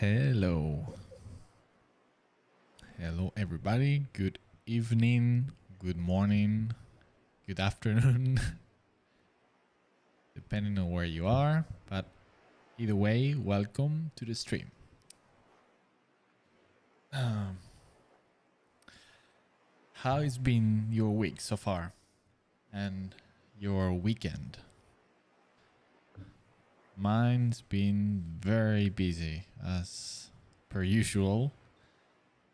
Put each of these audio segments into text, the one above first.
Hello. Hello, everybody. Good evening, good morning, good afternoon, depending on where you are. But either way, welcome to the stream. How has been your week so far and your weekend? Mine's been very busy as per usual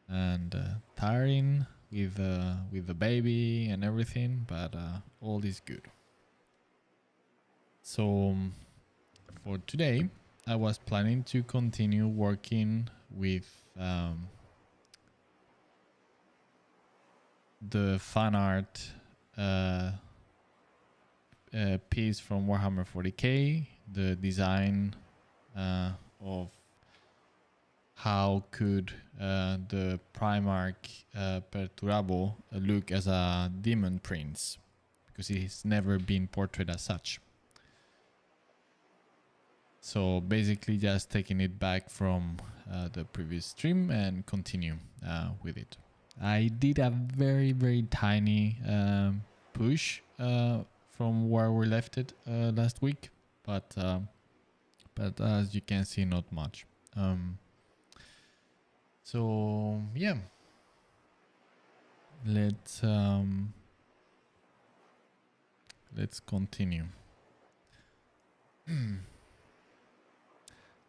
and tiring with the baby and everything, but all is good. So for today, I was planning to continue working with the fan art piece from Warhammer 40k, the design of how could the Primarch Perturabo look as a demon prince, because he's never been portrayed as such. So basically just taking it back from the previous stream and continue with it. I did a very tiny push from where we left it last week, but as you can see, not much. So yeah, let's continue.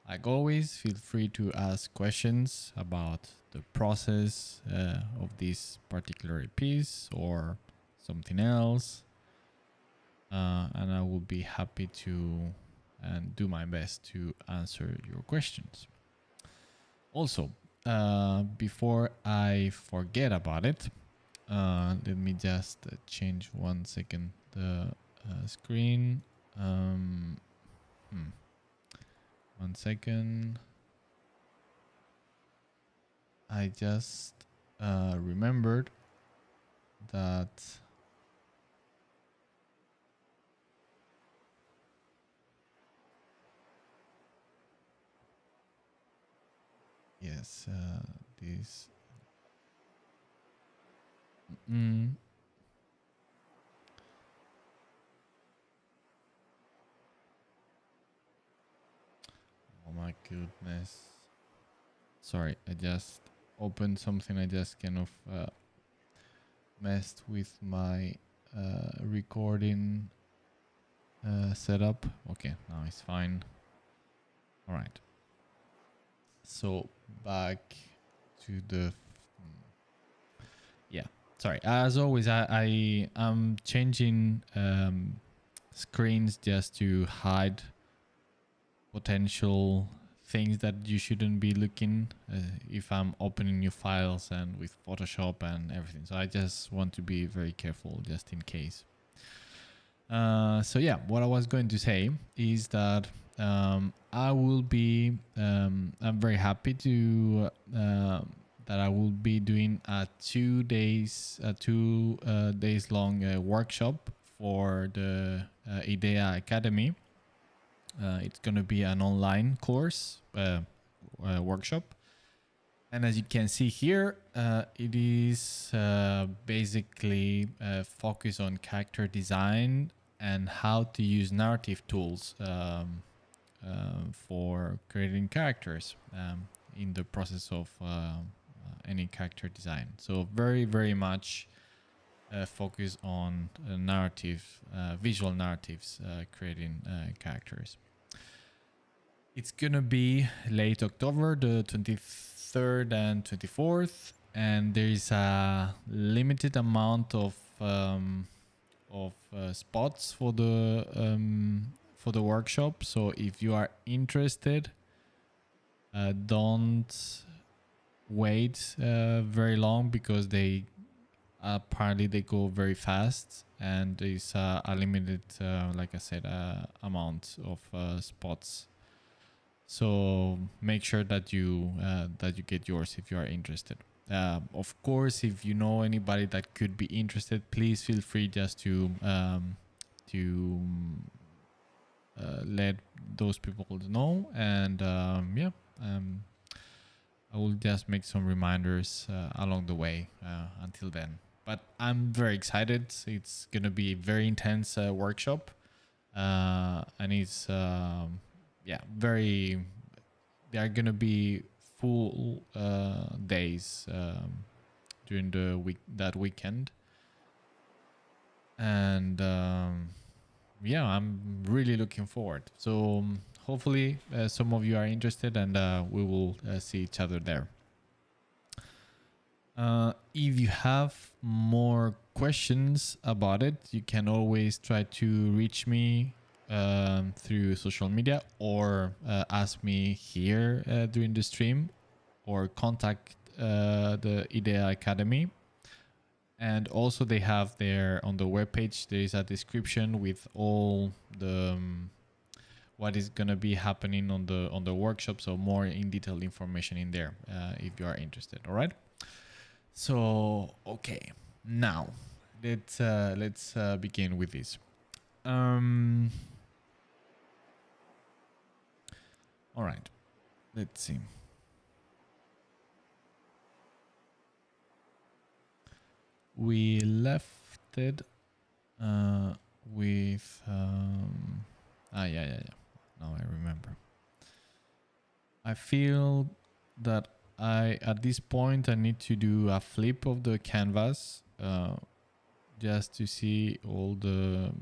Like always, feel free to ask questions about the process of this particular piece or something else, and I will be happy to and do my best to answer your questions. Also, before I forget about it, let me just change 1 second the screen. 1 second. I just remembered that yes, this oh my goodness. Sorry, I just opened something. I just kind of messed with my recording setup. Okay, now it's fine. All right. So back to the yeah. Sorry. As always, I am changing screens just to hide potential things that you shouldn't be looking if I'm opening new files and with Photoshop and everything. So I just want to be very careful just in case. So yeah, what I was going to say is that I will be I'm very happy to that I will be doing a 2 days long workshop for the IDEA Academy. It's going to be an online course workshop, and as you can see here, it is basically focused on character design and how to use narrative tools for creating characters in the process of any character design. So very much focus on narrative, visual narratives, creating characters. It's gonna be late October, the 23rd and 24th, and there is a limited amount of spots for the workshop. So if you are interested, don't wait very long, because they apparently they go very fast, and there's a limited, like I said, amount of spots. So make sure that you get yours if you are interested. Of course, if you know anybody that could be interested, please feel free just to let those people know. And I will just make some reminders along the way until then. But I'm very excited. It's gonna be a very intense workshop, and it's yeah, very. They are gonna be full days during the week, that weekend, and yeah, I'm really looking forward. So hopefully some of you are interested, and we will see each other there. If you have more questions about it, you can always try to reach me through social media, or ask me here during the stream, or contact the IDEA Academy. And also they have there on the webpage, there is a description with all the what is going to be happening on the workshop, so more in detail information in there if you are interested. All right, so okay, now let's begin with this. All right, let's see. We left it with yeah. Now I remember. I feel that at this point I need to do a flip of the canvas just to see all the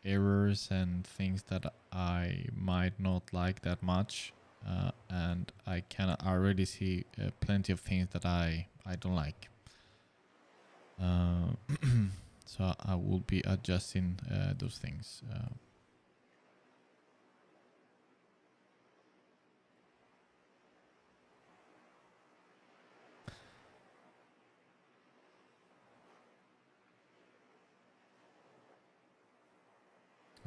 errors and things that I might not like that much, and I can already see plenty of things that I don't like. So I will be adjusting those things.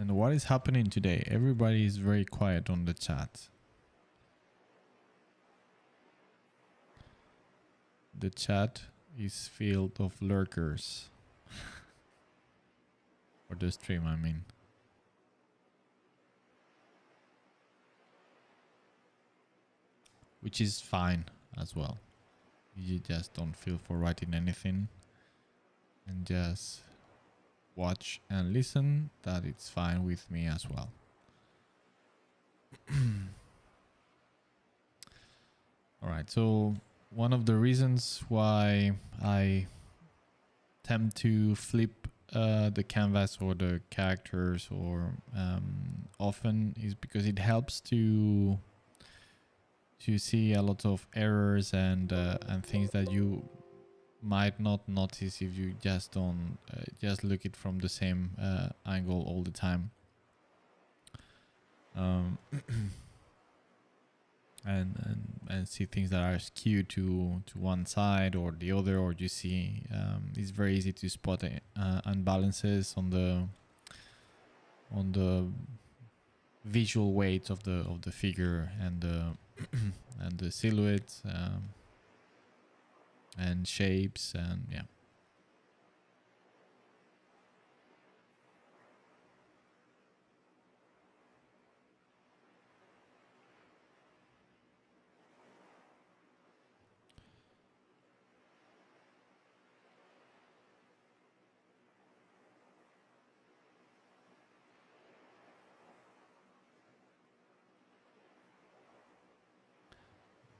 And what is happening today? Everybody is very quiet on the chat. The chat is filled of lurkers. For the stream, I mean. Which is fine as well. You just don't feel for writing anything and just watch and listen. That it's fine with me as well. All right, so one of the reasons why I tend to flip the canvas or the characters or often is because it helps to see a lot of errors and things that you might not notice if you just don't just look it from the same angle all the time. And see things that are skewed to one side or the other, or you see it's very easy to spot unbalances on the visual weight of the figure and the and the silhouettes and shapes, and yeah.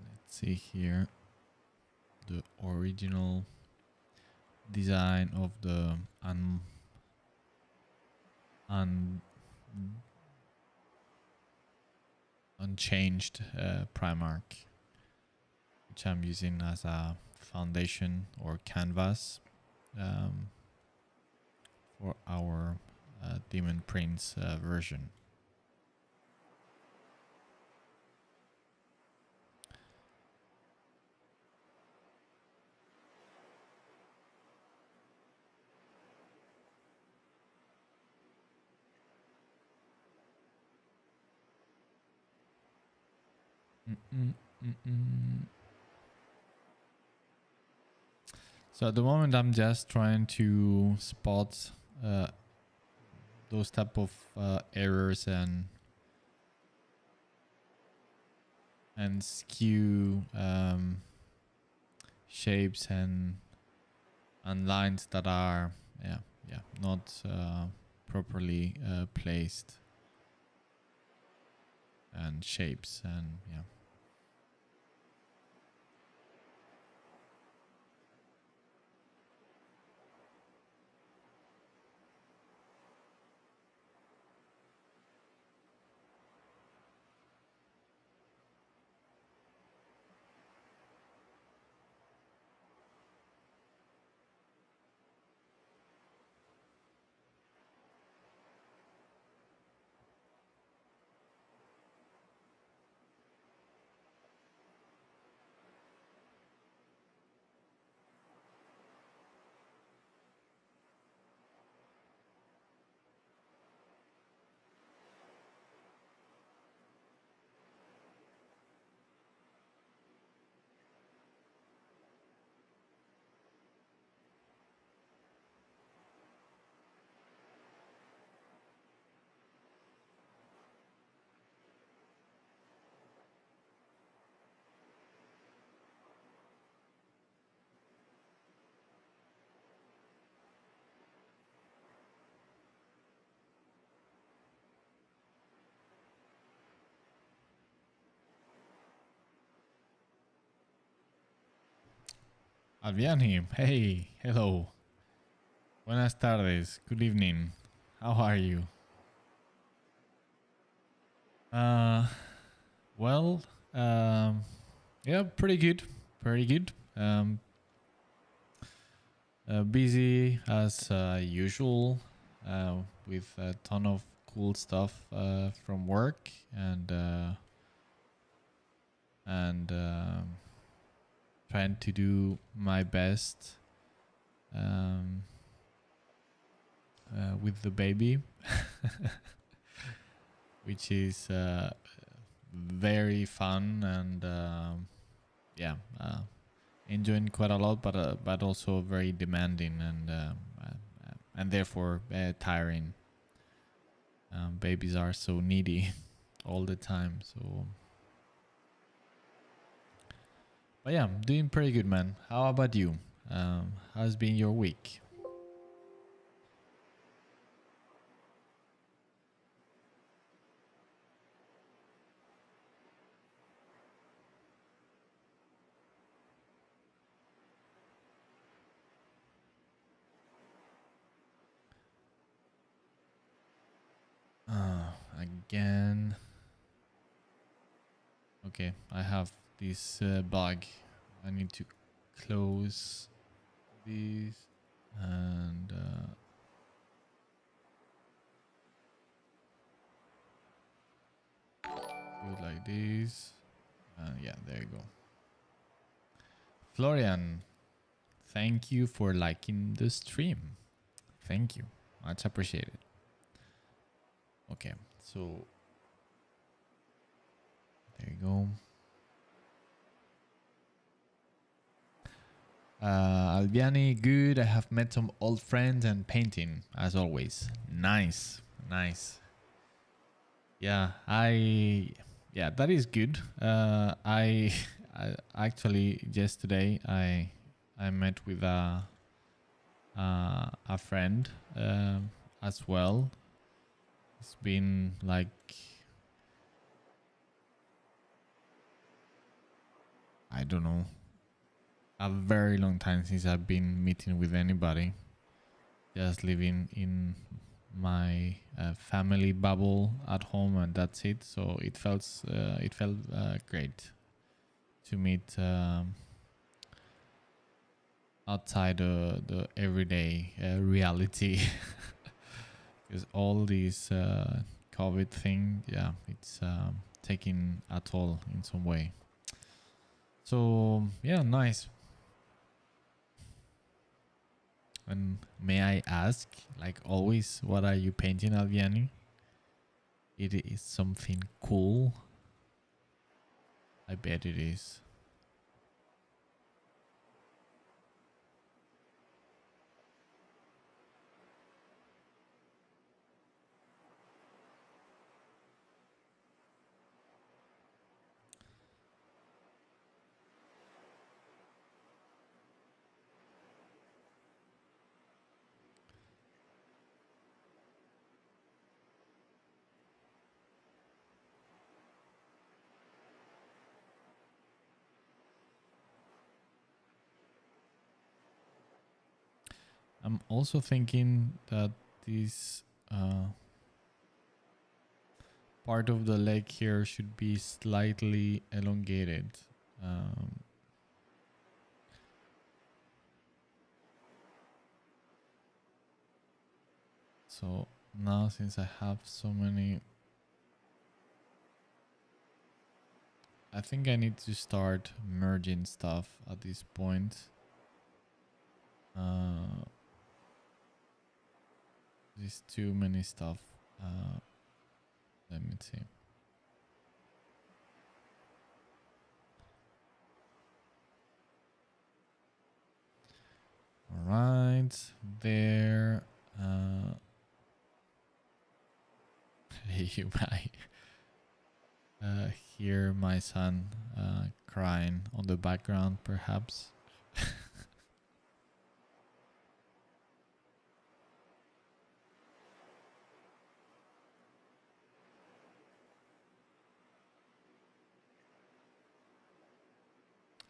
Let's see here the original design of the unchanged Primarch, which I'm using as a foundation or canvas for our Demon Prince version. So at the moment, I'm just trying to spot those type of errors and and skew shapes and lines that are not properly placed, and shapes, and Alviani, hey, hello. Buenas tardes. Good evening. How are you? Well, yeah, pretty good. Pretty good. Busy as usual, with a ton of cool stuff from work, and trying to do my best with the baby, which is very fun, and enjoying quite a lot, but also very demanding, and therefore tiring. Babies are so needy all the time. So, but yeah, I'm doing pretty good, man. How about you? How's been your week? Again. Okay, I have this bug. I need to close this and do it like this. Yeah, there you go. Florian, thank you for liking the stream. Thank you. Much appreciated. Okay, so there you go. Albiani, good. I have met some old friends and painting as always. Nice, nice. Yeah, that is good. I actually yesterday I met with a friend as well. It's been like, I don't know, a very long time since I've been meeting with anybody. Just living in my family bubble at home, and that's it. So it felt great to meet outside the everyday reality, because all these COVID thing, yeah, it's taking a toll in some way. So yeah, nice. And may I ask, like always, what are you painting, Alviani? It is something cool. I bet it is. I'm also thinking that this part of the leg here should be slightly elongated. So now, since I have so many, I think I need to start merging stuff at this point. There's too many stuff. Let me see. All right, there. You might hear my son crying on the background, perhaps.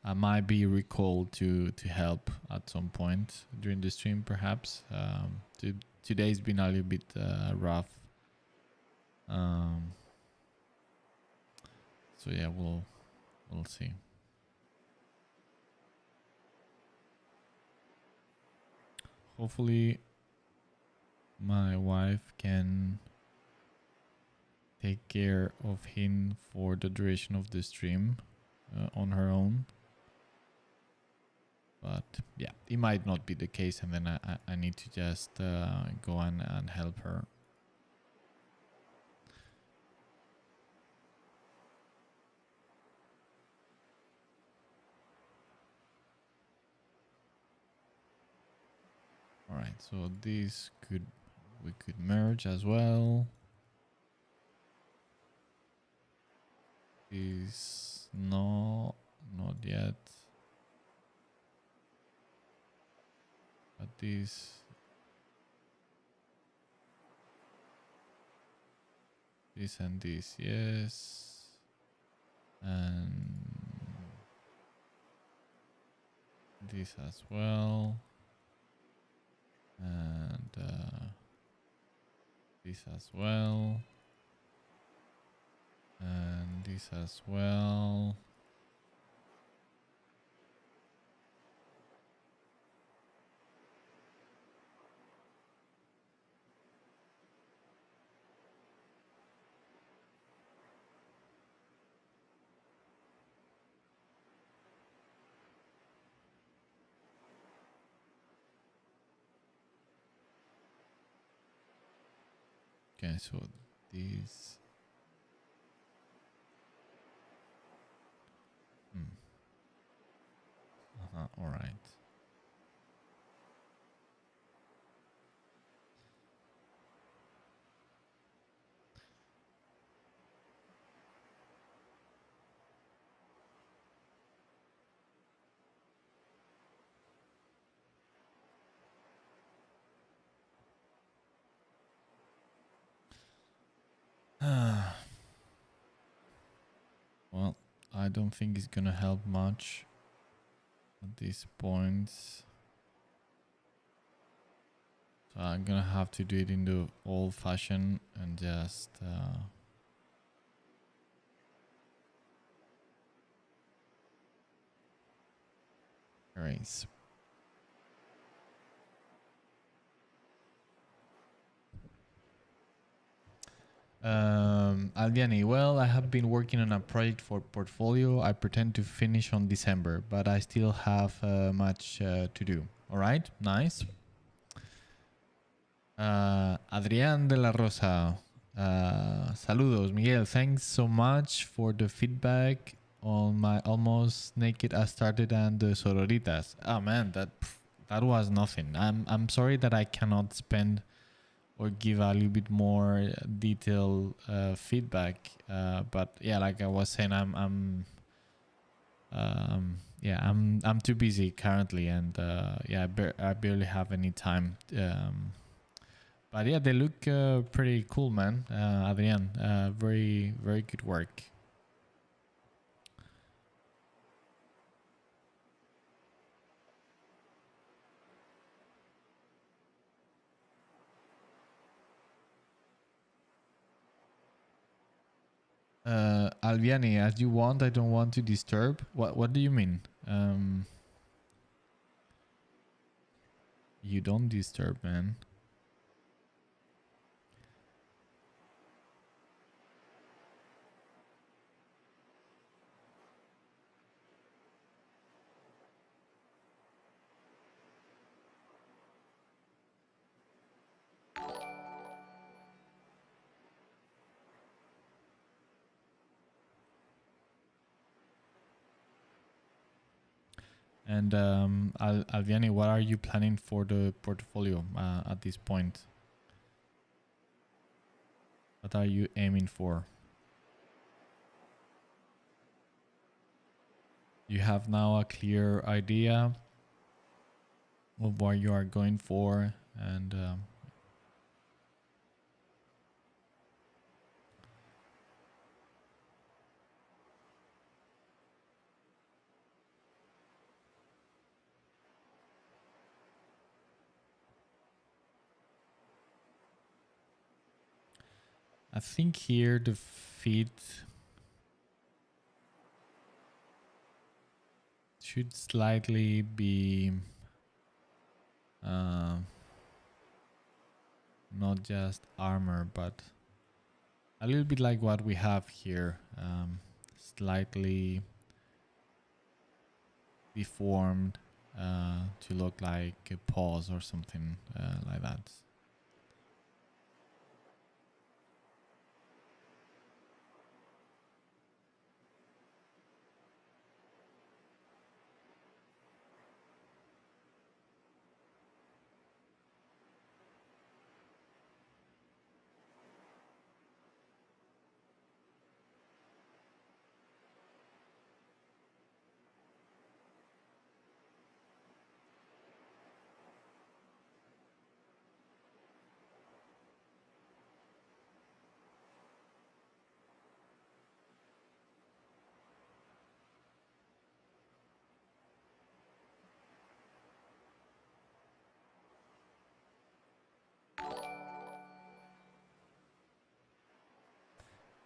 I might be recalled to help at some point during the stream, perhaps. Today's been a little bit rough. So yeah, we'll see. Hopefully, my wife can take care of him for the duration of the stream on her own. But yeah, it might not be the case, and then I need to just go and help her. All right, so this we could merge as well. This no, not yet. But this and this, yes, and this as well, and this as well, and this as well. Okay, so these. All right. Well, I don't think it's gonna help much at this point. So I'm gonna have to do it in the old fashion and just erase. Aldiani, well, I have been working on a project for portfolio. I pretend to finish on December, but I still have much to do. All right, nice. Adrián de la Rosa, saludos, Miguel. Thanks so much for the feedback on my almost naked Astarted and the Sororitas. Oh man, that was nothing. I'm sorry that I cannot spend or give a little bit more detailed feedback. But yeah, like I was saying, I'm too busy currently, and yeah, I barely have any time. But yeah, they look pretty cool, man. Adrian, very very good work. Alviani, as you want, I don't want to disturb. What do you mean? You don't disturb, man. And Alviani, what are you planning for the portfolio at this point? What are you aiming for? You have now a clear idea of what you are going for, and I think here the feed should slightly be not just armor, but a little bit like what we have here, slightly deformed to look like a paws or something like that.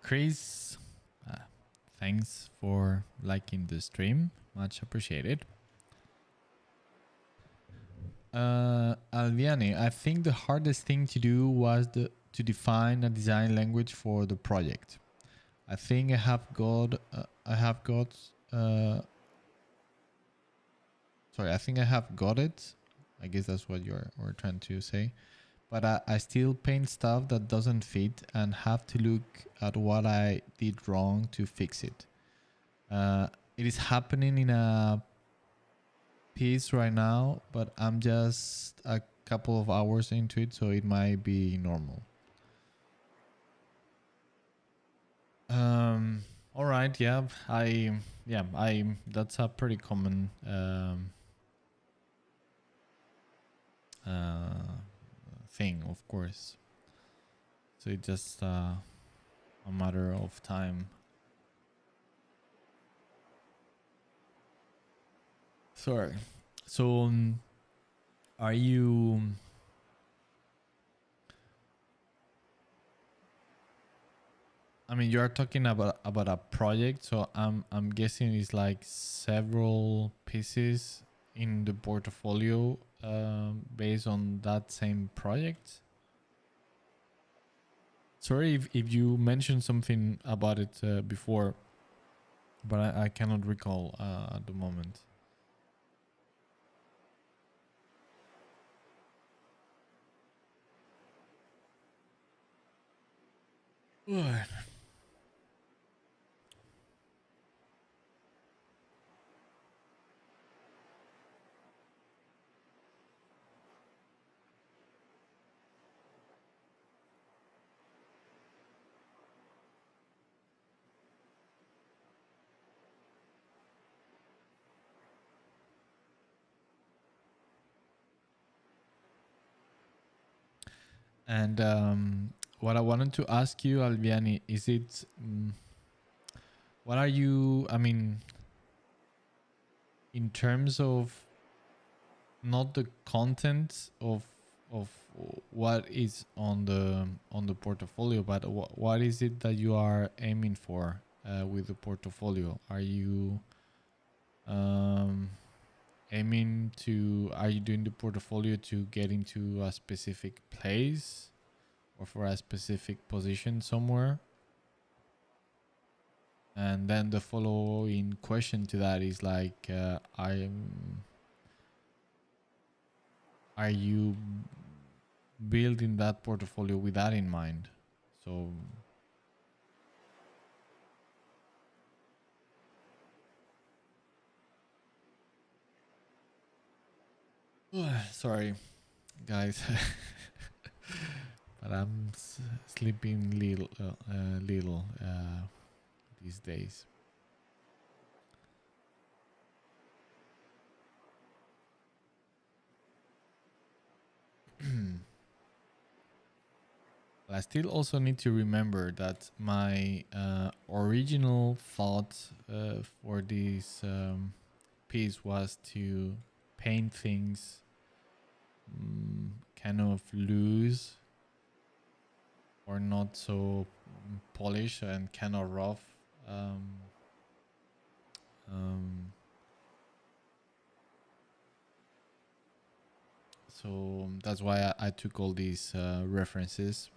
Chris, thanks for liking the stream. Much appreciated. Alviani, I think the hardest thing to do was to define a design language for the project. I think I have got sorry, I think I have got it. I guess that's what you're trying to say. But I still paint stuff that doesn't fit and have to look at what I did wrong to fix it. It is happening in a piece right now, but I'm just a couple of hours into it, so it might be normal. All right, yeah, that's a pretty common thing, of course. So it's just a matter of time. Sorry. So, are you? I mean, you are talking about a project, so I'm guessing it's like several pieces in the portfolio based on that same project. Sorry if you mentioned something about it before, but I cannot recall at the moment. And what I wanted to ask you, Alviani, is it what are you? I mean, in terms of not the content of what is on the portfolio, but what is it that you are aiming for with the portfolio? Are you aiming to? Are you doing the portfolio to get into a specific place or for a specific position somewhere? And then the following question to that is like, are you building that portfolio with that in mind? So, sorry, guys, but I'm sleeping little these days. I still also need to remember that my original thought for this piece was to paint things kind of loose or not so polished and kind of rough. So that's why I took all these references.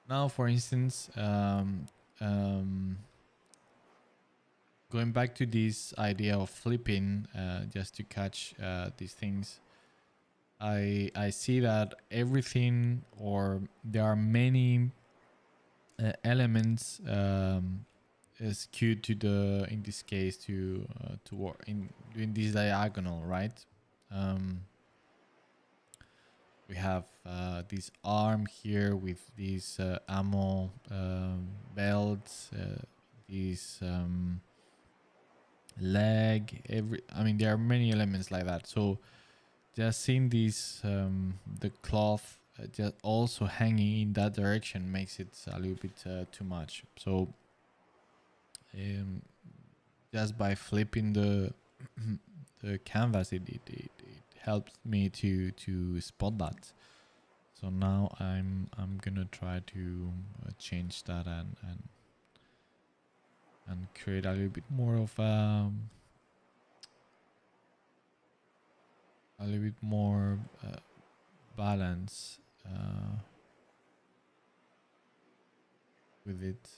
Now, for instance, going back to this idea of flipping, just to catch these things, I see that everything, or there are many elements skewed to the, in this case, to in doing this diagonal, right? We have this arm here with these ammo belts, this leg. I mean, there are many elements like that. So just seeing this, the cloth just also hanging in that direction makes it a little bit too much. So just by flipping the the canvas, it helps me to spot that. So now I'm gonna try to change that and create a little bit more of a little bit more balance with it.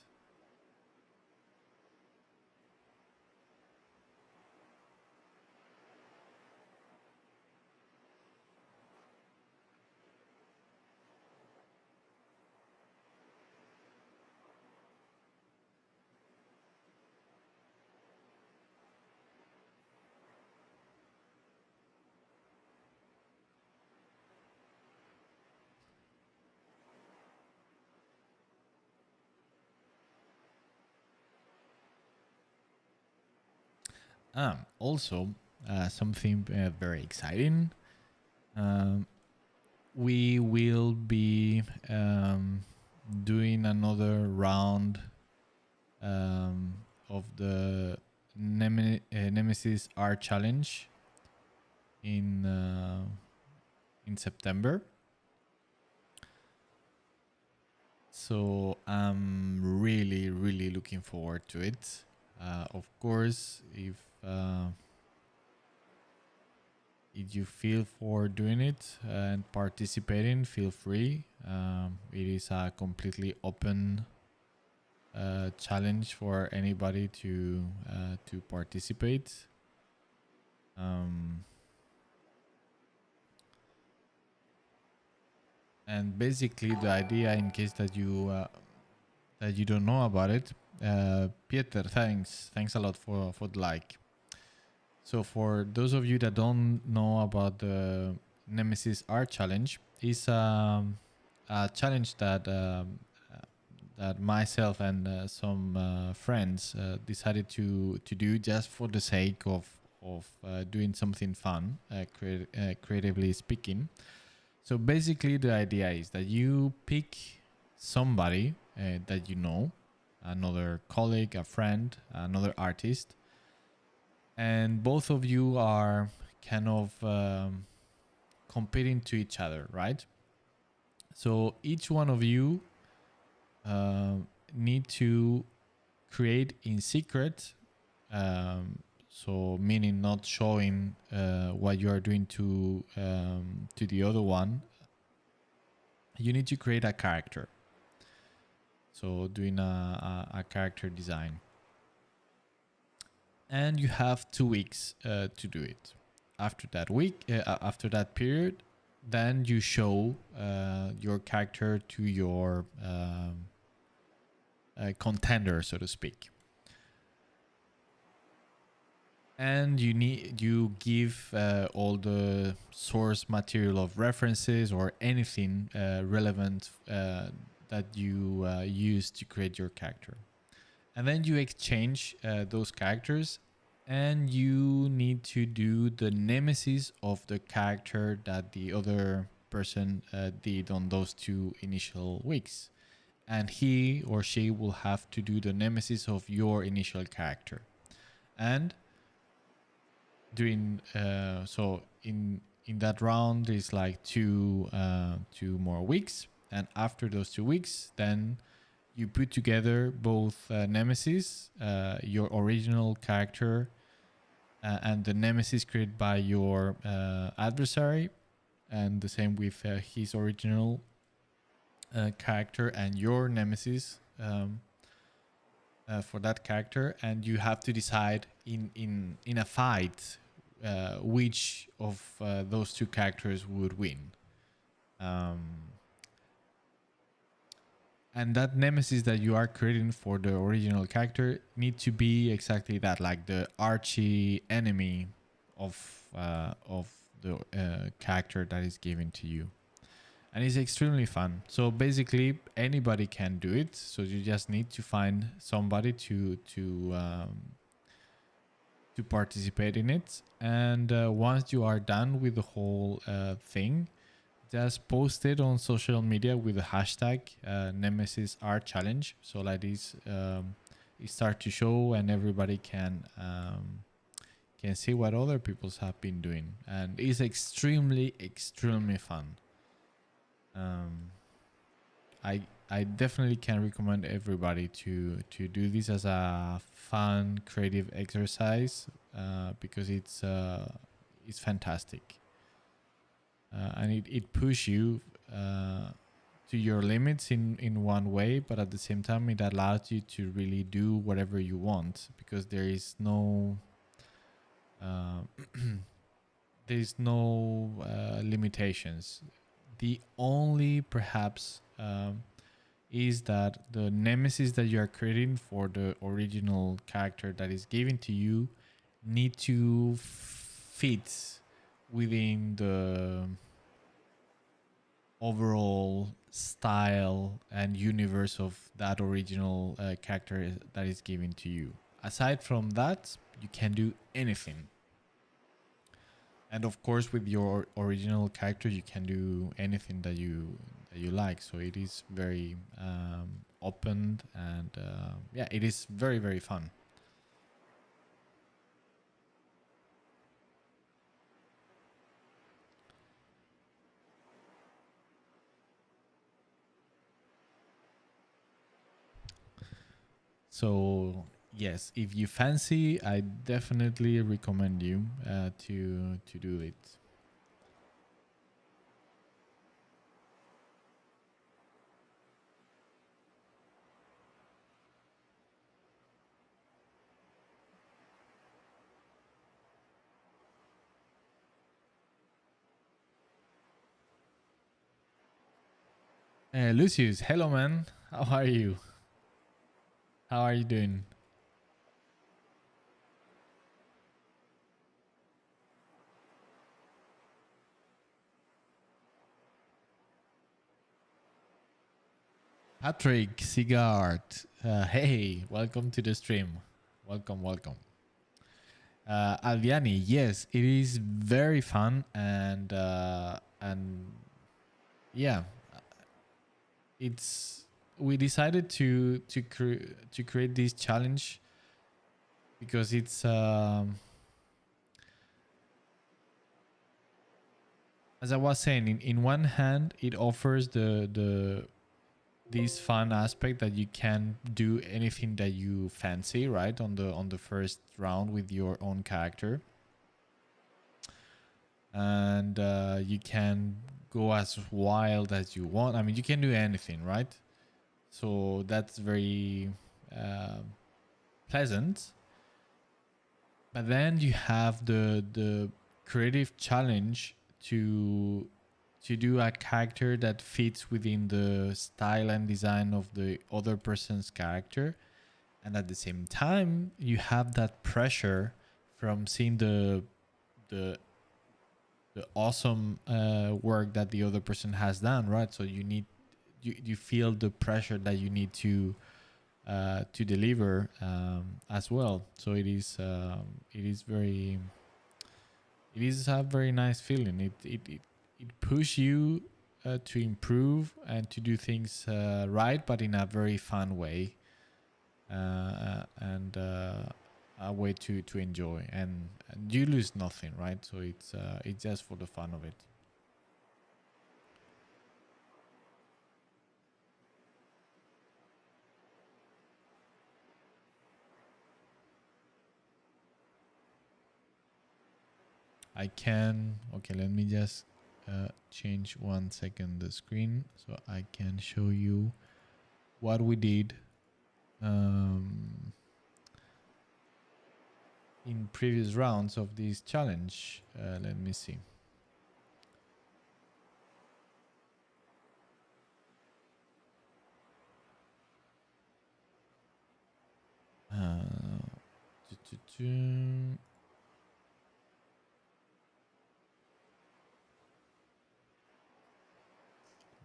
Also, something very exciting. We will be doing another round of the Nemesis Art Challenge in September. So I'm really looking forward to it. Of course, if you feel for doing it and participating, feel free. It is a completely open challenge for anybody to participate. And basically, the idea, in case that you don't know about it, Pieter, thanks a lot for the like. So for those of you that don't know about the Nemesis Art Challenge, is a challenge that that myself and some friends decided to do just for the sake of doing something fun, creatively speaking. So basically, the idea is that you pick somebody that you know, another colleague, a friend, another artist, and both of you are kind of competing to each other, right? So each one of you uh, need to create in secret, so meaning not showing what you are doing to the other one. You need to create a character, so doing a character design, and you have 2 weeks to do it. After that week, after that period, then you show your character to your contender, so to speak. And you give all the source material of references or anything relevant that you use to create your character. And then you exchange those characters, and you need to do the nemesis of the character that the other person did on those 2 initial weeks. And he or she will have to do the nemesis of your initial character. And during so in that round is like two more weeks, and after those 2 weeks, then you put together both nemesis, your original character, and the nemesis created by your adversary, and the same with his original character and your nemesis for that character. And you have to decide in a fight which of those two characters would win. And that nemesis that you are creating for the original character need to be exactly that, like the archie enemy of the character that is given to you. And it's extremely fun. So basically, anybody can do it. So you just need to find somebody to participate in it. And once you are done with the whole thing, just post it on social media with the hashtag Nemesis Art Challenge. So like this, it start to show, and everybody can see what other people have been doing, and it's extremely fun. I definitely can recommend everybody to do this as a fun creative exercise because it's fantastic. And it pushes you to your limits in one way, but at the same time it allows you to really do whatever you want, because there is no limitations. The only perhaps is that the nemesis that you are creating for the original character that is given to you need to fit within the overall style and universe of that original character that is given to you. Aside from that, you can do anything. And of course, with your original character, you can do anything that you like. So it is very open, and yeah, it is very fun. So yes, if you fancy, I definitely recommend you to do it. Lucius, hello man. How are you? How are you doing? Patrick Sigart. Hey, welcome to the stream. Welcome, welcome. Alviani, yes, it is very fun and yeah, it's we decided to create this challenge because it's as I was saying, in one hand it offers the this fun aspect that you can do anything that you fancy, right, on the first round with your own character, and you can go as wild as you want. I mean, you can do anything, right? So that's very pleasant. But then you have the creative challenge to do a character that fits within the style and design of the other person's character, and at the same time you have that pressure from seeing the awesome work that the other person has done, right? So you feel the pressure that you need to deliver as well. So it is a very nice feeling. It pushes you to improve and to do things right, but in a very fun way, and a way to enjoy. And you lose nothing, right? So it's just for the fun of it. I can, okay, let me just change 1 second the screen so I can show you what we did in previous rounds of this challenge. Let me see.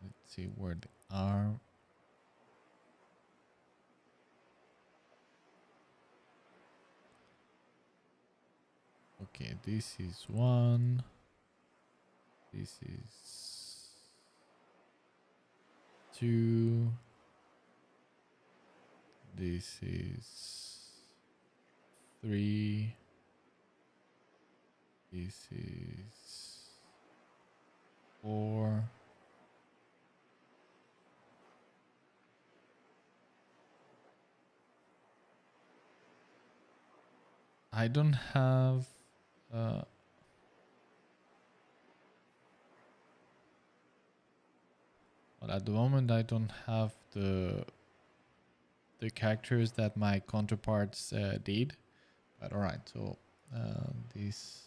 Let's see where they are. Okay, this is one. This is two. This is three. This is four. I don't have well, at the moment I don't have the characters that my counterparts did, but all right. So this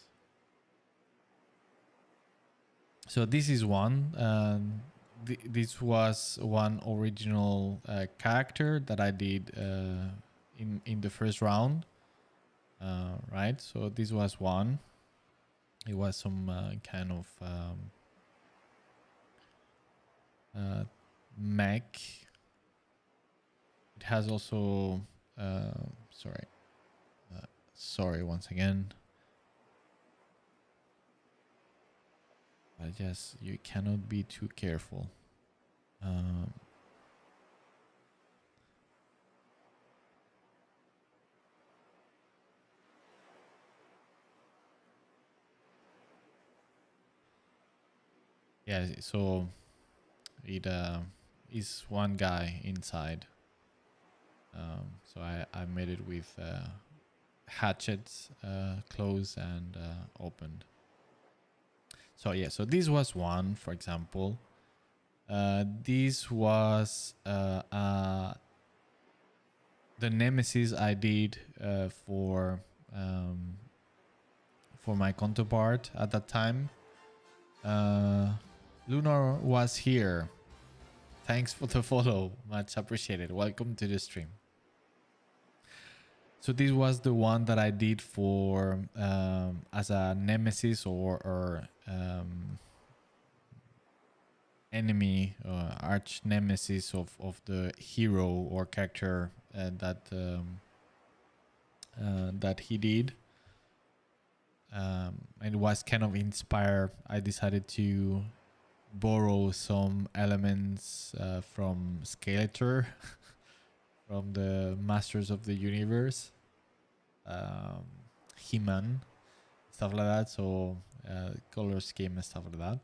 is one. This was one original character that I did in the first round, right? So this was one. It was some kind of mech. It has also sorry once again. I just, you cannot be too careful. Yeah, so it is one guy inside. So I made it with hatchets closed and opened. So yeah, so this was one, for example. This was the Nemesis I did for my counterpart at that time. Lunar was here. Thanks for the follow, much appreciated. Welcome to the stream. So this was the one that I did for as a Nemesis or enemy, arch nemesis of the hero or character that he did. And it was kind of inspired. I decided to borrow some elements from Skeletor, from the Masters of the Universe, He-Man, stuff like that. So color scheme and stuff like that.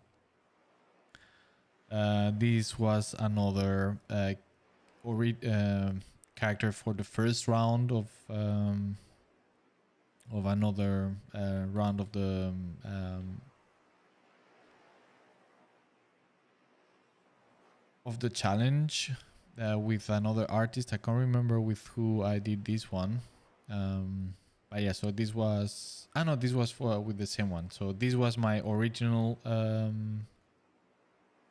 This was another character for the first round of another round of the challenge with another artist. I can't remember with who I did this one. But yeah, so this was this was for with the same one. So this was my original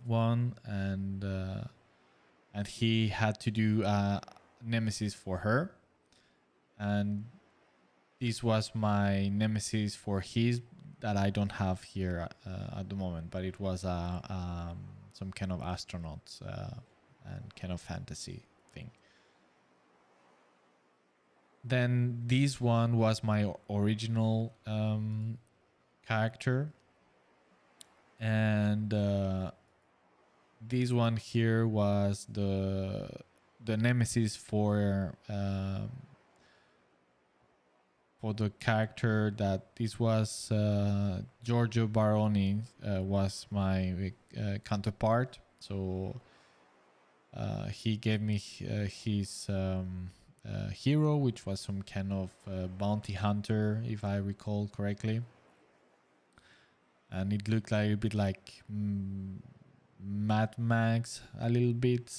one, and he had to do Nemesis for her, and this was my Nemesis for his that I don't have here at the moment, but it was some kind of astronaut and kind of fantasy thing. Then this one was my original character, and this one here was the Nemesis for the character that this was Giorgio Baroni was my counterpart. So he gave me his hero, which was some kind of bounty hunter, if I recall correctly. And it looked like a bit like Mad Max a little bit.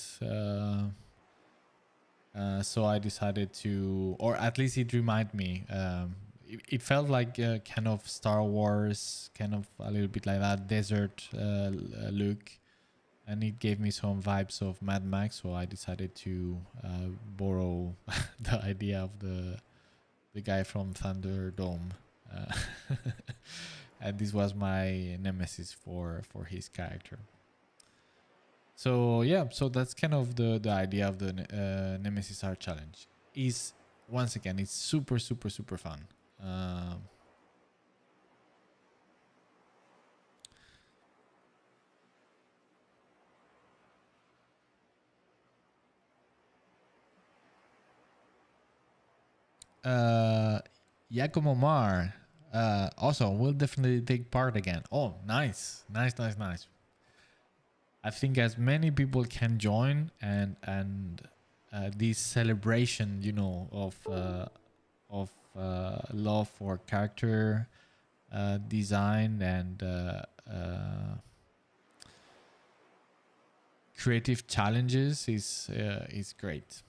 So I decided to, or at least it reminded me, it felt like kind of Star Wars, kind of a little bit like that desert look, and it gave me some vibes of Mad Max. So I decided to borrow the idea of the guy from Thunderdome, and this was my Nemesis for his character. So yeah, so that's kind of the idea of the Nemesis Art Challenge. Is once again, it's super fun. Giacomo Mar, awesome. We'll definitely take part again. Oh, nice. I think as many people can join, and this celebration, of love for character design and creative challenges is great.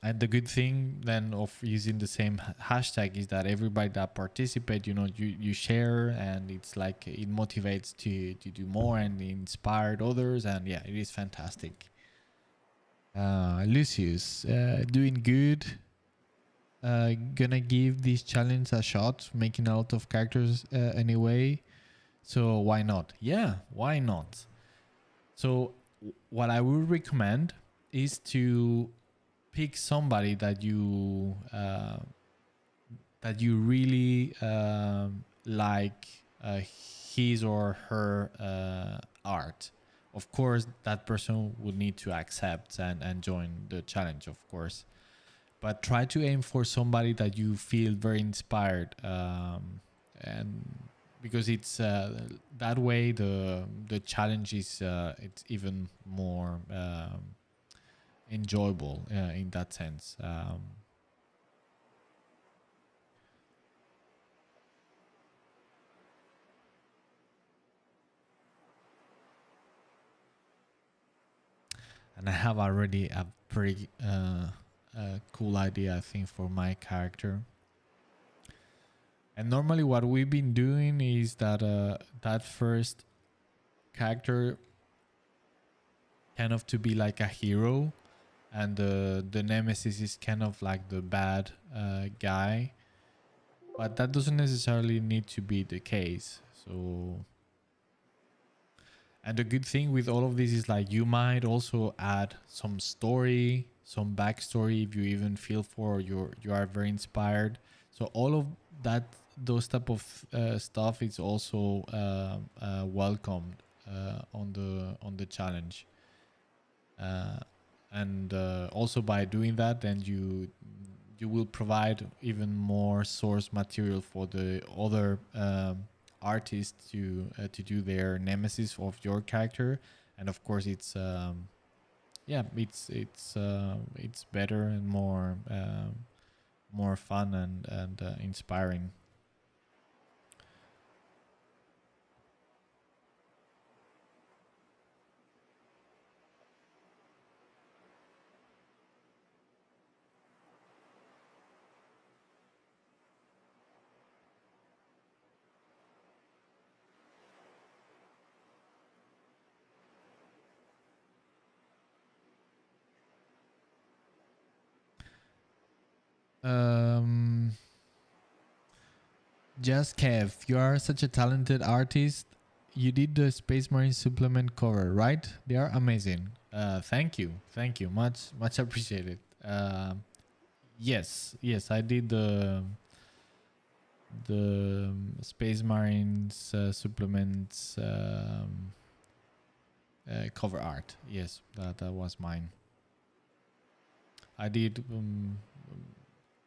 And the good thing then of using the same hashtag is that everybody that participate, you share, and it's like it motivates to do more and inspired others, and yeah, it is fantastic. Lucius, doing good. Gonna give this challenge a shot, making a lot of characters anyway. So why not? Yeah, why not? So what I would recommend is to pick somebody that you really like his or her art. Of course, that person would need to accept and join the challenge, of course. But try to aim for somebody that you feel very inspired, and because it's that way the challenge is it's even more enjoyable in that sense. And I have already a pretty cool idea, I think, for my character. And normally what we've been doing is that that first character kind of to be like a hero, and the Nemesis is kind of like the bad guy. But that doesn't necessarily need to be the case. So, And the good thing with all of this is like you might also add some story, some backstory if you even feel for you are very inspired. So all of that, those type of stuff is also welcomed on the challenge. And also by doing that, then you will provide even more source material for the other artists to do their nemesis of your character. And of course it's yeah, it's better and more fun and inspiring. um Just Kev, you are such a talented artist. You did the Space Marine supplement cover, right? They are amazing. Thank you, much appreciated. Yes, I did the Space Marines supplements cover art. Yes, that was mine. I did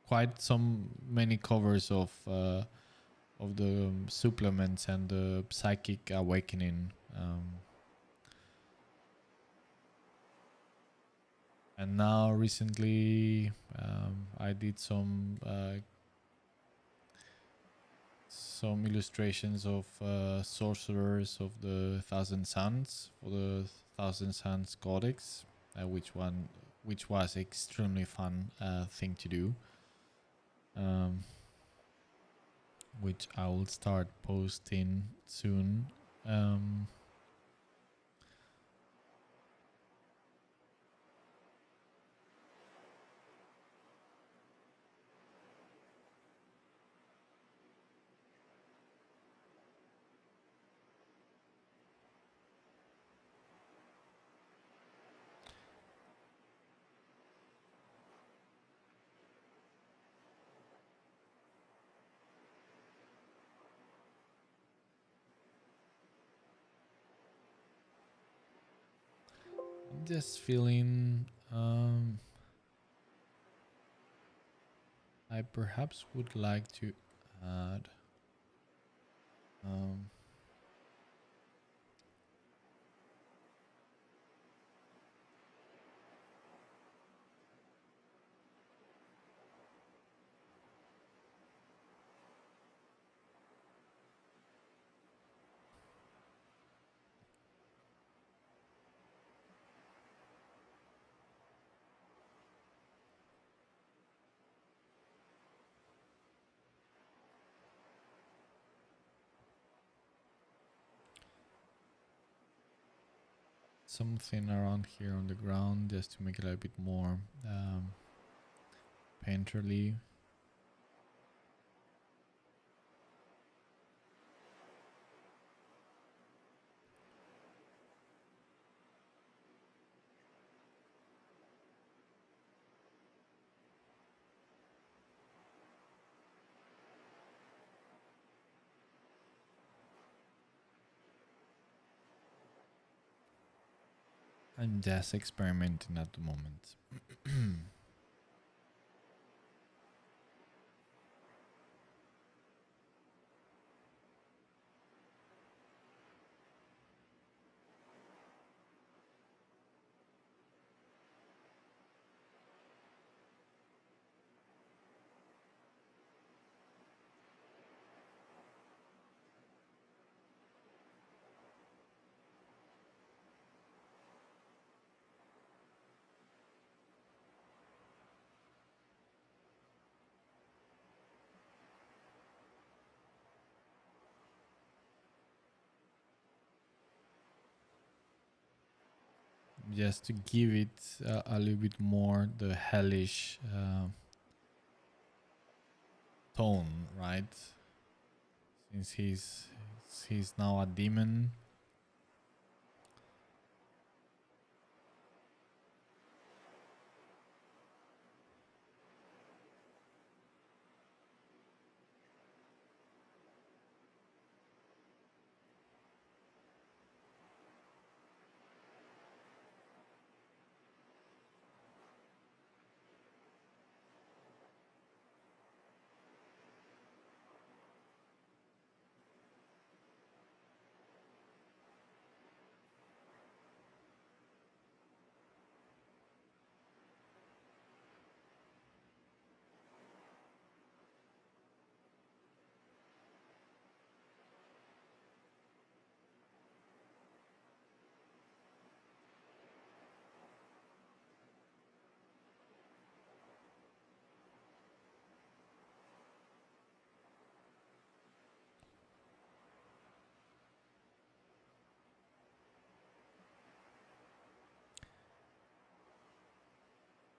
quite some many covers of the supplements and the Psychic Awakening. And now recently, I did some illustrations of sorcerers of the Thousand Suns for the Thousand Suns Codex, which was extremely fun thing to do, um, which I will start posting soon. Um, I'm just feeling I perhaps would like to add um, something around here on the ground just to make it a bit more painterly. I'm just experimenting at the moment. Just to give it a little bit more the hellish tone, right? Since he's now a demon.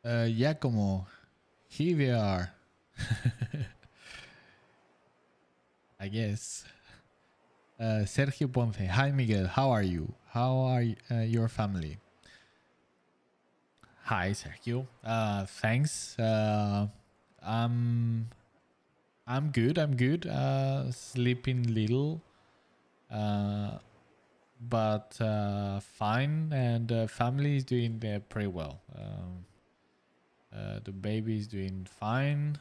Giacomo, here we are. I guess. Sergio Ponce. Hi, Miguel. How are you? How are your family? Hi, Sergio. Thanks. I'm good. I'm good. Sleeping little, uh, but fine. And family is doing pretty well. The baby is doing fine.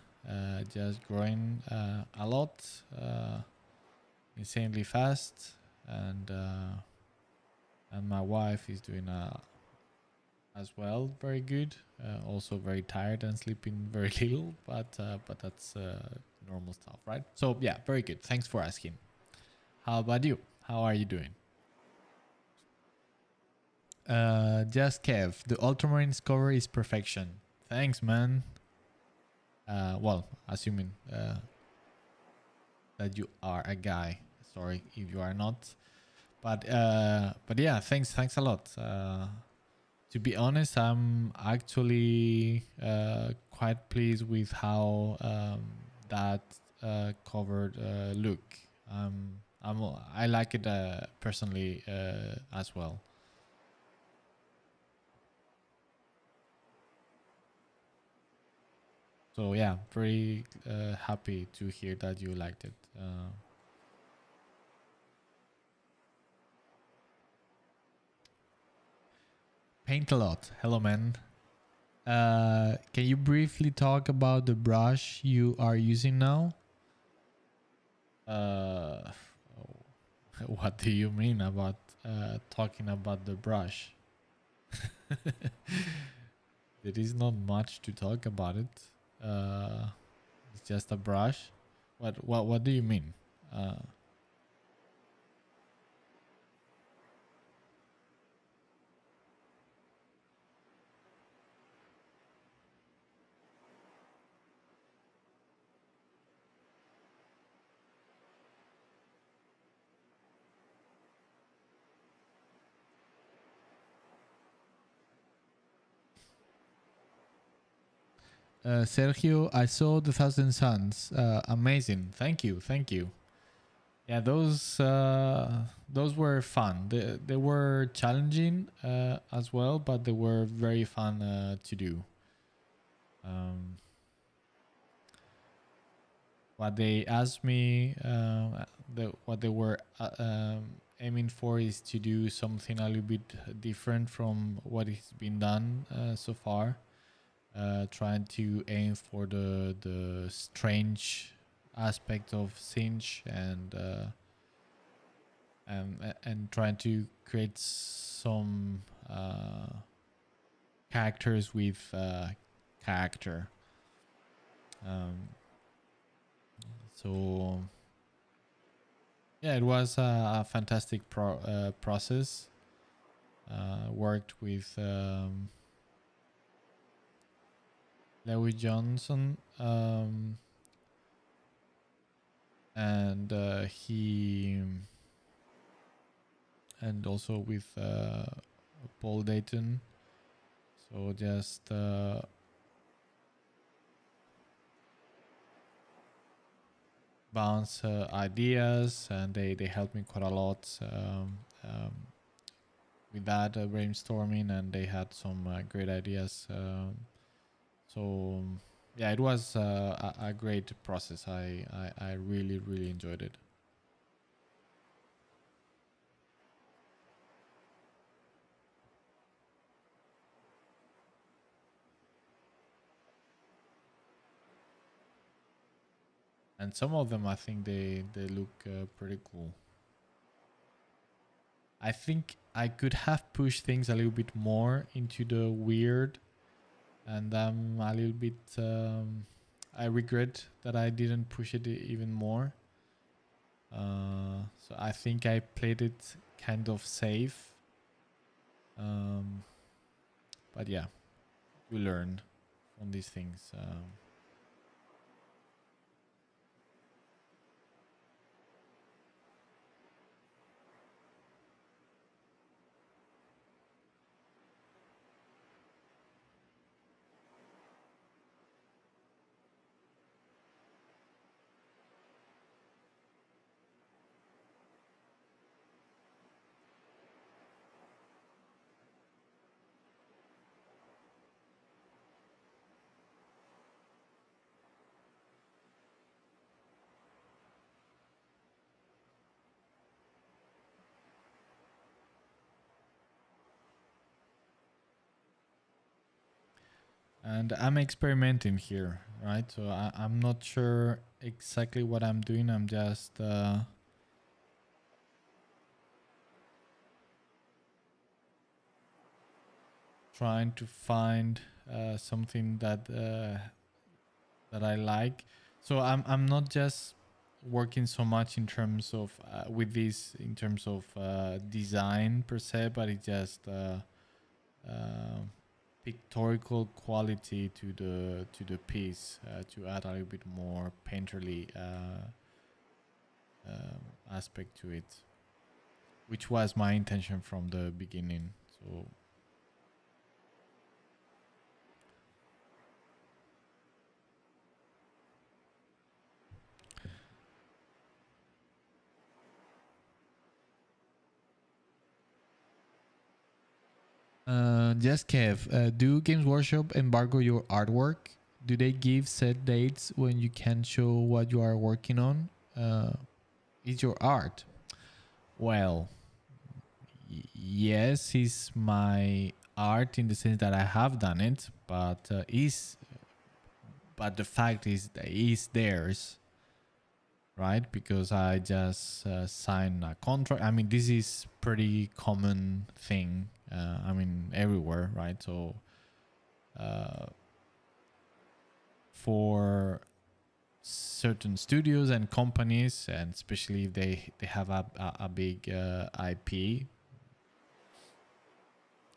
Just growing a lot, insanely fast, and my wife is doing as well very good. Also very tired and sleeping very little, but that's normal stuff, right? So yeah, very good. Thanks for asking. How about you? How are you doing? Just Kev, the Ultramarines cover is perfection. Thanks, man. Well, assuming that you are a guy. Sorry if you are not. But yeah, thanks a lot. To be honest, I'm actually quite pleased with how that covered look. I like it personally as well. So yeah, very happy to hear that you liked it. Paint a lot. Hello, man. Can you briefly talk about the brush you are using now? Uh, what do you mean about talking about the brush? There is not much to talk about it. It's just a brush. What do you mean? Sergio, I saw the Thousand Suns. Amazing. Thank you. Thank you. Yeah, those were fun. They were challenging as well, but they were very fun to do. Um, what they asked me, what they were aiming for is to do something a little bit different from what has been done so far. Trying to aim for the strange aspect of Singe and trying to create some characters with character. Um, so yeah, it was a fantastic process. Worked with Lewis Johnson, and he and also with Paul Dayton. So just bounce ideas, and they helped me quite a lot with that brainstorming, and they had some great ideas. So yeah, it was a great process. I really enjoyed it. And some of them, I think they look pretty cool. I think I could have pushed things a little bit more into the weird, and I'm a little bit. I regret that I didn't push it even more. So I think I played it kind of safe. Um, but yeah, you learn on these things. And I'm experimenting here, right? So I'm not sure exactly what I'm doing. I'm just trying to find something that I like. So I'm not just working so much in terms of with this in terms of design per se, but it's just uh, pictorial quality to the piece to add a little bit more painterly aspect to it, which was my intention from the beginning. So just Kev, do Games Workshop embargo your artwork? Do they give set dates when you can show what you are working on? It's your art. Well, yes, it's my art in the sense that I have done it, but but the fact is that it's theirs, right? Because I just signed a contract. I mean, this is pretty common thing. I mean, everywhere, right? So uh, for certain studios and companies, and especially if they have a big IP,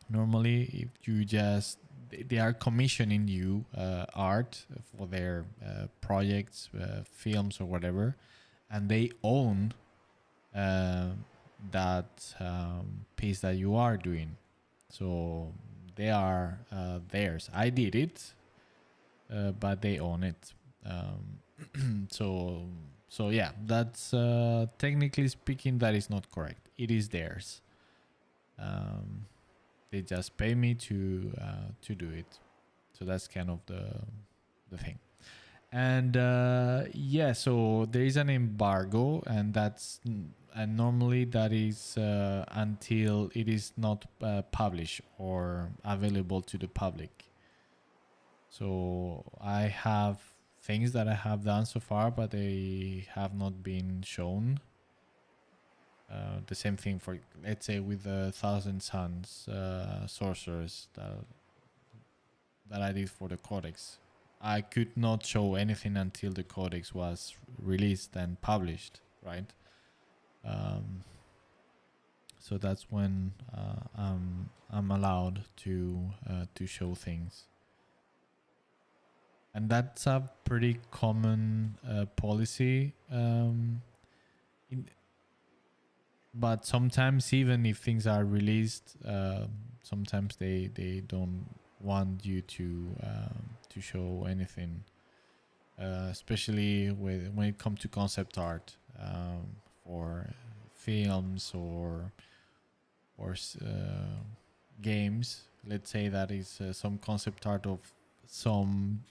normally if you just they are commissioning you art for their projects, films or whatever, and they own uh, that piece that you are doing. So they are theirs. I did it, but they own it. So so yeah, that's technically speaking that is not correct. It is theirs. Um, they just pay me to do it. So that's kind of the thing. And yeah, so there is an embargo, and that's and normally that is until it is not published or available to the public. So I have things that I have done so far, but they have not been shown. The same thing for, let's say, with the Thousand Suns sorcerers that I did for the codex. I could not show anything until the codex was released and published, right? Um, so that's when I'm allowed to show things, and that's a pretty common policy. In, but sometimes, even if things are released, sometimes they don't want you to show anything, especially when it comes to concept art for films or games. Let's say that is some concept art of some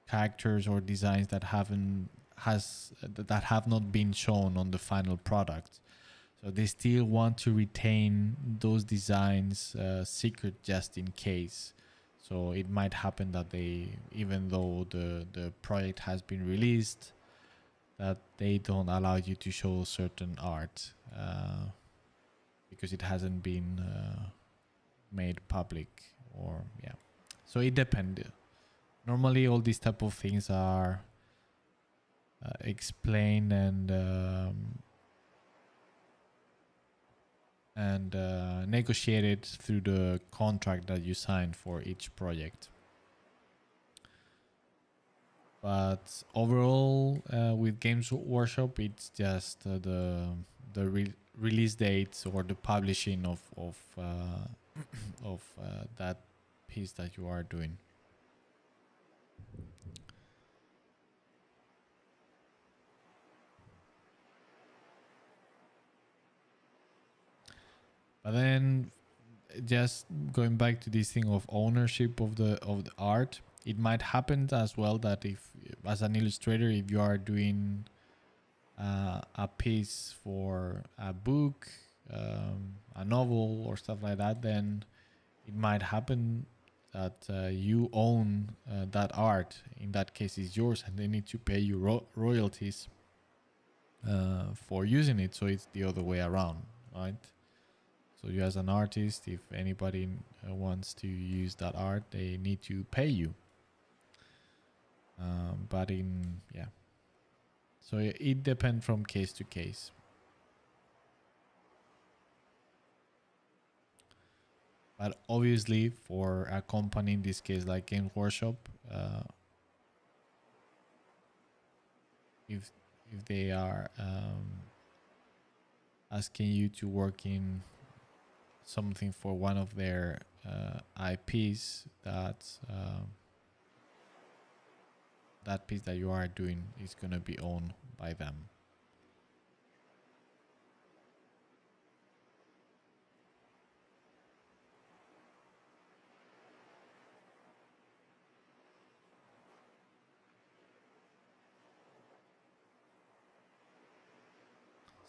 characters or designs that have not been shown on the final product. So they still want to retain those designs secret just in case. So it might happen that they, even though the project has been released, that they don't allow you to show certain art because it hasn't been made public, or yeah. So it depends. Normally, all these type of things are explained and negotiated through the contract that you sign for each project. But overall, with Games Workshop, it's just the release dates or the publishing of that piece that you are doing. But then, just going back to this thing of ownership of the art, it might happen as well that if, as an illustrator, if you are doing a piece for a book, a novel, or stuff like that, then it might happen that you own that art. In that case, is yours, and they need to pay you royalties for using it. So it's the other way around, right? So you as an artist, if anybody wants to use that art, they need to pay you. But so it depends from case to case. But obviously, for a company in this case like Game Workshop, if they are asking you to work in something for one of their IPs, that piece that you are doing is going to be owned by them.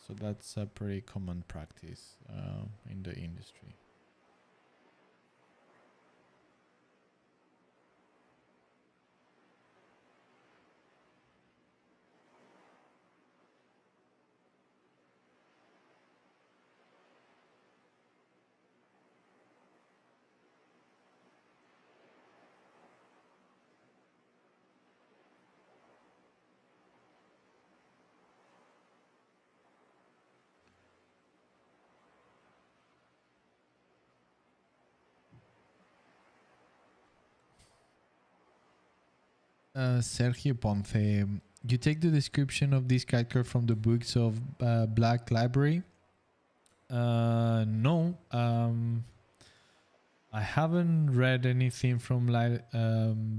So that's a pretty common practice in the industry. Sergio Ponce, you take the description of this character from the books of Black Library? No. I haven't read anything from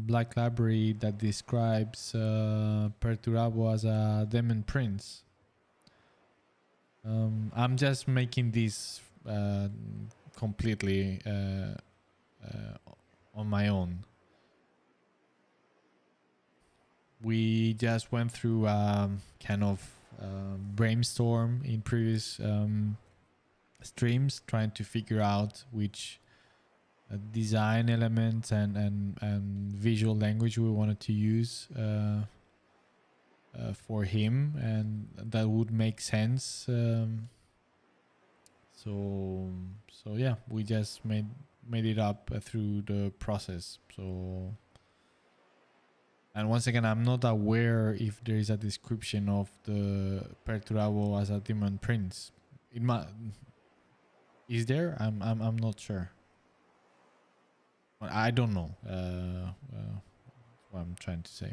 Black Library that describes Perturabo as a demon prince. I'm just making this completely on my own. We just went through kind of brainstorm in previous streams, trying to figure out which design elements and visual language we wanted to use for him, and that would make sense. So yeah, we just made it up through the process. So, and once again, I'm not aware if there is a description of the Perturabo as a demon prince. It might. Is there? I'm not sure. I don't know. What I'm trying to say.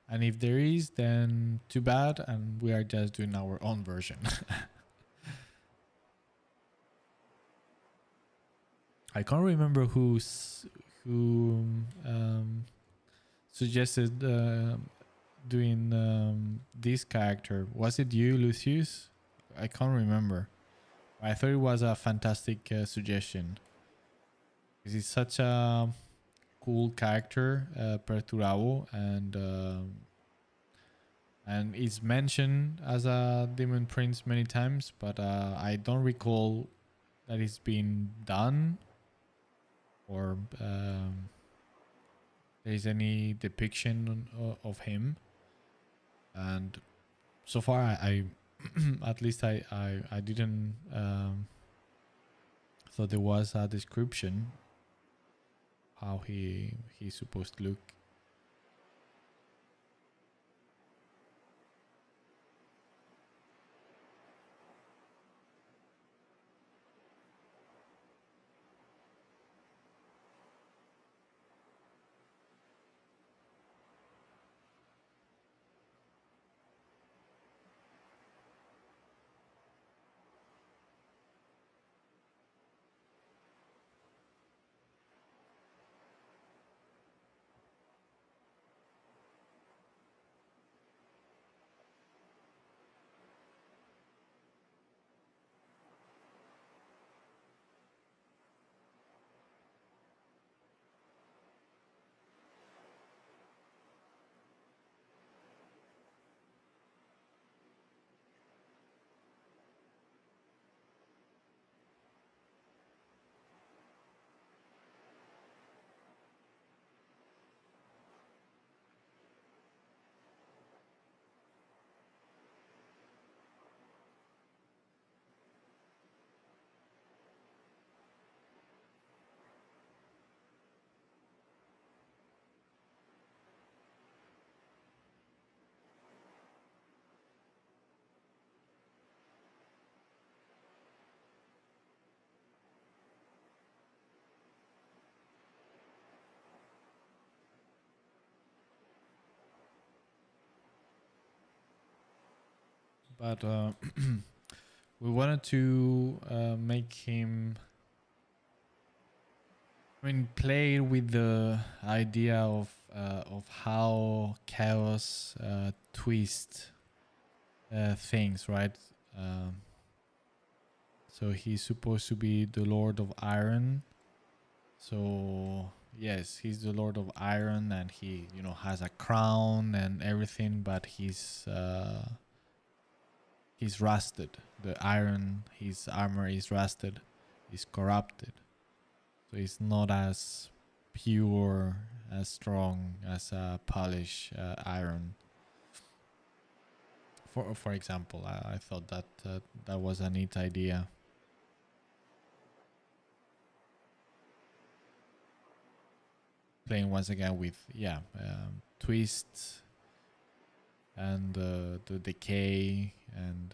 And if there is, then too bad, and we are just doing our own version. I can't remember who suggested doing this character. Was it you, Lucius? I can't remember. I thought it was a fantastic suggestion. It's such a cool character, Perturabo, and it's mentioned as a demon prince many times, but I don't recall that it's been done or there's any depiction of him. And so far, I at least I didn't thought there was a description how he's supposed to look. but we wanted to make him, I mean, play with the idea of how chaos twist things, right? So he's supposed to be the Lord of Iron. So yes, he's the Lord of Iron, and he, you know, has a crown and everything, but he's rusted. The iron, his armor is rusted, is corrupted. So it's not as pure, as strong as a polished iron. For example, I thought that that was a neat idea. Playing once again with twists and the decay and